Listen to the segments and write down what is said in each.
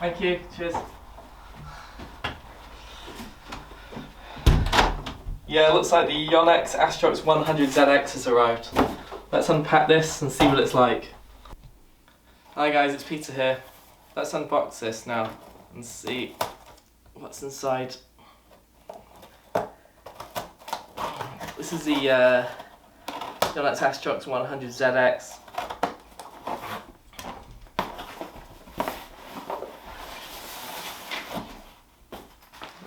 Thank you, cheers. Yeah, it looks like the Yonex Astrox 100ZX has arrived. Let's unpack this and see what it's like. Hi guys, it's Peter here. Let's unbox this now and see what's inside. This is the Yonex Astrox 100ZX.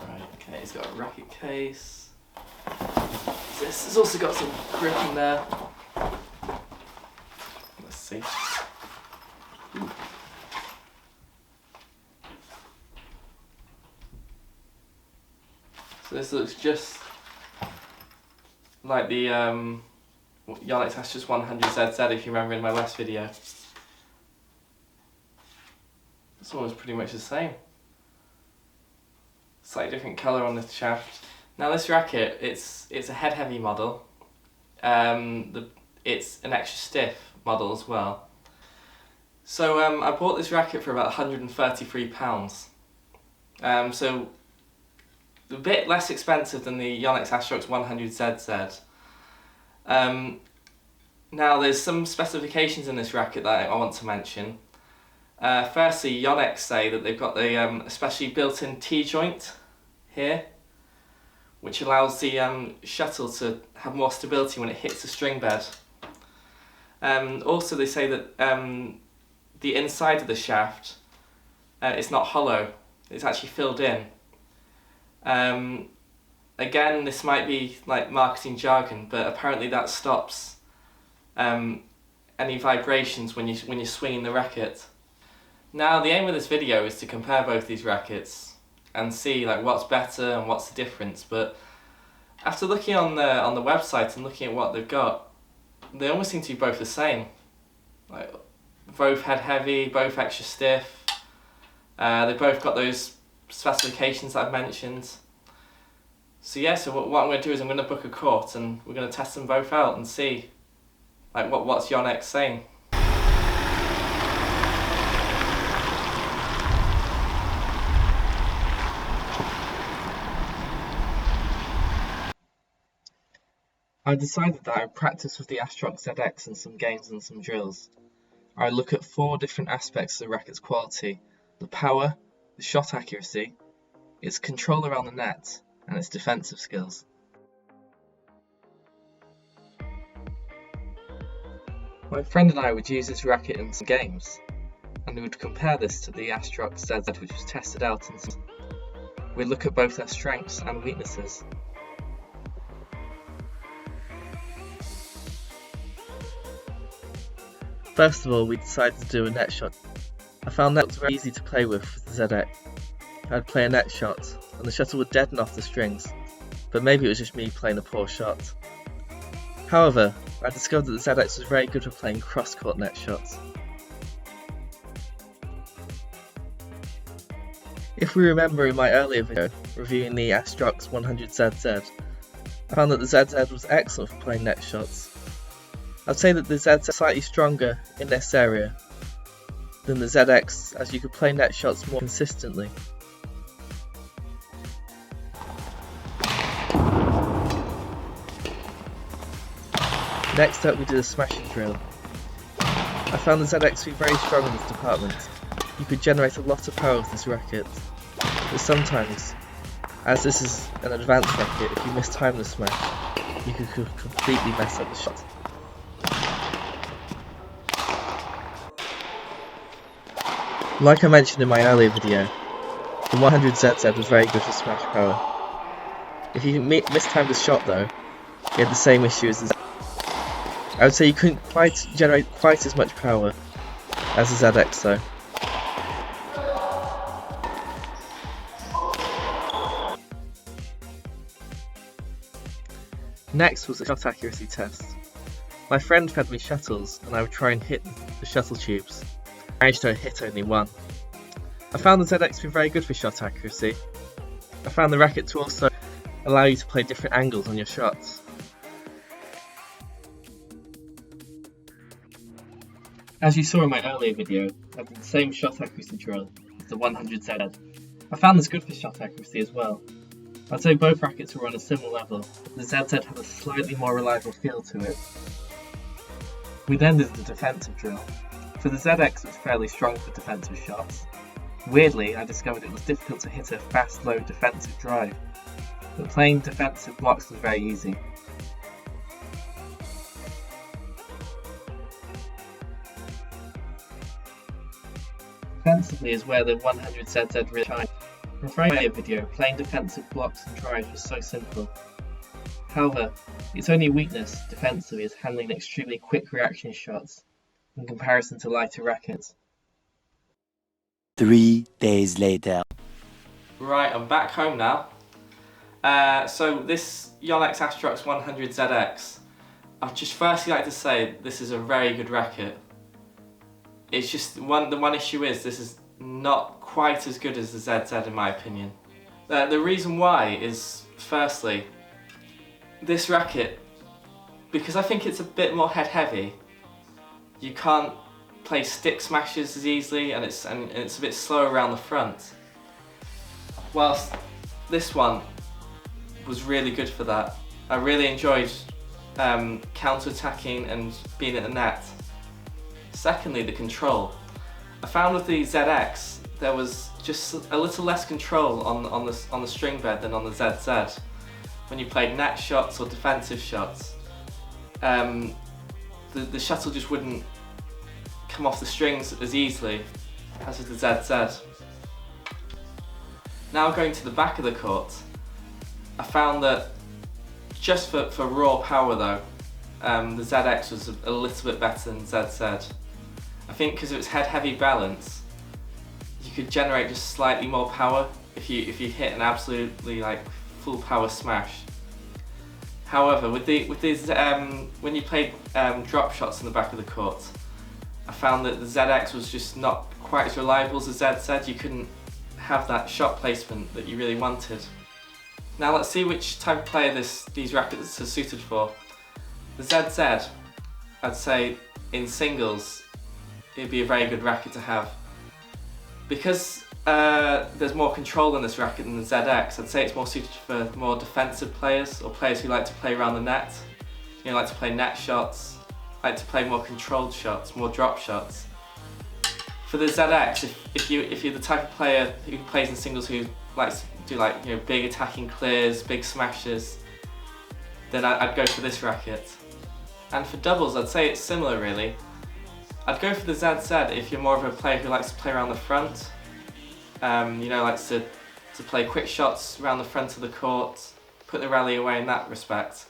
Right, okay, it's got a racket case. This has also got some grip in there. Let's see. So this looks just like the Yonex Astrox 100ZZ, if you remember in my last video. This one was pretty much the same. Slightly different colour on the shaft. Now this racket, it's a head heavy model. It's an extra stiff model as well. So I bought this racket for about £133. So a bit less expensive than the Yonex Astrox 100ZZ. Now there's some specifications in this racket that I want to mention. Firstly, Yonex say that they've got the especially built-in T-joint here, which allows the shuttle to have more stability when it hits the string bed. Also they say that the inside of the shaft is not hollow, it's actually filled in. Again, this might be like marketing jargon, but apparently that stops any vibrations when you're swinging the racket. Now the aim of this video is to compare both these rackets and see like what's better and what's the difference, but after looking on the website and looking at what they've got, they almost seem to be both the same. Like both head heavy, both extra stiff. They've both got those specifications that I've mentioned. So yeah, so what I'm going to do is I'm going to book a court and we're going to test them both out and see like what's Yonex saying. I decided that I would practice with the Astrox ZX in some games and some drills. I would look at 4 different aspects of the racket's quality: the power, the shot accuracy, its control around the net, and its defensive skills. My friend and I would use this racket in some games, and we would compare this to the Astrox ZZ, which was tested out, and we'd look at both their strengths and weaknesses. First of all, we decided to do a net shot. I found that it was very easy to play with the ZX. I'd play a net shot, and the shuttle would deaden off the strings, but maybe it was just me playing a poor shot. However, I discovered that the ZX was very good for playing cross-court net shots. If we remember in my earlier video, reviewing the Astrox 100ZZ, I found that the ZZ was excellent for playing net shots. I'd say that the ZZ is slightly stronger in this area than the ZX, as you could play net shots more consistently. Next up we did a smashing drill. I found the ZX to be very strong in this department. You could generate a lot of power with this racket, but sometimes, as this is an advanced racket, if you mistime the smash, you could completely mess up the shot. Like I mentioned in my earlier video, the 100ZZ was very good for smash power. If you mistimed the shot though, you had the same issue as the ZX. I would say you couldn't quite generate quite as much power as the ZX though. Next was the shot accuracy test. My friend fed me shuttles and I would try and hit the shuttle tubes. I managed to hit only one. I found the ZX to be very good for shot accuracy. I found the racket to also allow you to play different angles on your shots. As you saw in my earlier video, I did the same shot accuracy drill the 100Z. I found this good for shot accuracy as well. I'd say both rackets were on a similar level. The ZZ had a slightly more reliable feel to it. We then did the defensive drill. For the ZX, it was fairly strong for defensive shots. Weirdly, I discovered it was difficult to hit a fast, low defensive drive, but playing defensive blocks was very easy. Defensively is where the 100ZZ really shined. From a earlier video, playing defensive blocks and drives was so simple. However, its only weakness defensively is handling extremely quick reaction shots in comparison to lighter rackets. 3 days later. Right, I'm back home now. So this Yonex Astrox 100ZX, I'd just firstly like to say this is a very good racket. It's just the one issue is this is not quite as good as the ZZ in my opinion. The reason why is, firstly, this racket, because I think it's a bit more head heavy, you can't play stick smashes as easily, and it's a bit slower around the front. Whilst this one was really good for that. I really enjoyed counter-attacking and being at the net. Secondly, the control. I found with the ZX there was just a little less control on the string bed than on the ZZ. When you played net shots or defensive shots, the shuttle just wouldn't come off the strings as easily as with the ZZ. Now going to the back of the court, I found that just for raw power though, the ZX was a little bit better than ZZ. I think because of its head-heavy balance, you could generate just slightly more power if you hit an absolutely like full power smash. However, with these when you played drop shots in the back of the court, I found that the ZX was just not quite as reliable as the ZZ. You couldn't have that shot placement that you really wanted. Now let's see which type of player these rackets are suited for. The ZZ, I'd say in singles, it'd be a very good racket to have. Because there's more control in this racket than the ZX, I'd say it's more suited for more defensive players, or players who like to play around the net. You know, like to play net shots, like to play more controlled shots, more drop shots. For the ZX, if you're the type of player who plays in singles who likes to do like, you know, big attacking clears, big smashes, then I'd go for this racket. And for doubles, I'd say it's similar really. I'd go for the ZZ if you're more of a player who likes to play around the front. You know, likes to play quick shots around the front of the court, put the rally away in that respect.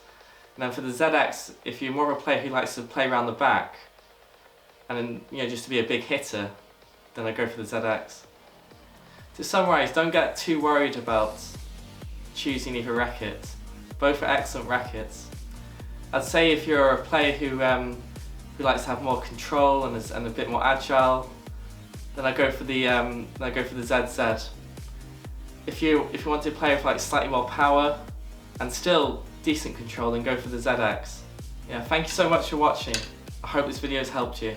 And then for the ZX, if you're more of a player who likes to play around the back, and then, you know, just to be a big hitter, then I'd go for the ZX. To summarise, don't get too worried about choosing either racket. Both are excellent rackets. I'd say if you're a player who likes to have more control and is a bit more agile, then I go for the ZZ. If you want to play with like slightly more power and still decent control, then go for the ZX. Yeah, thank you so much for watching. I hope this video has helped you.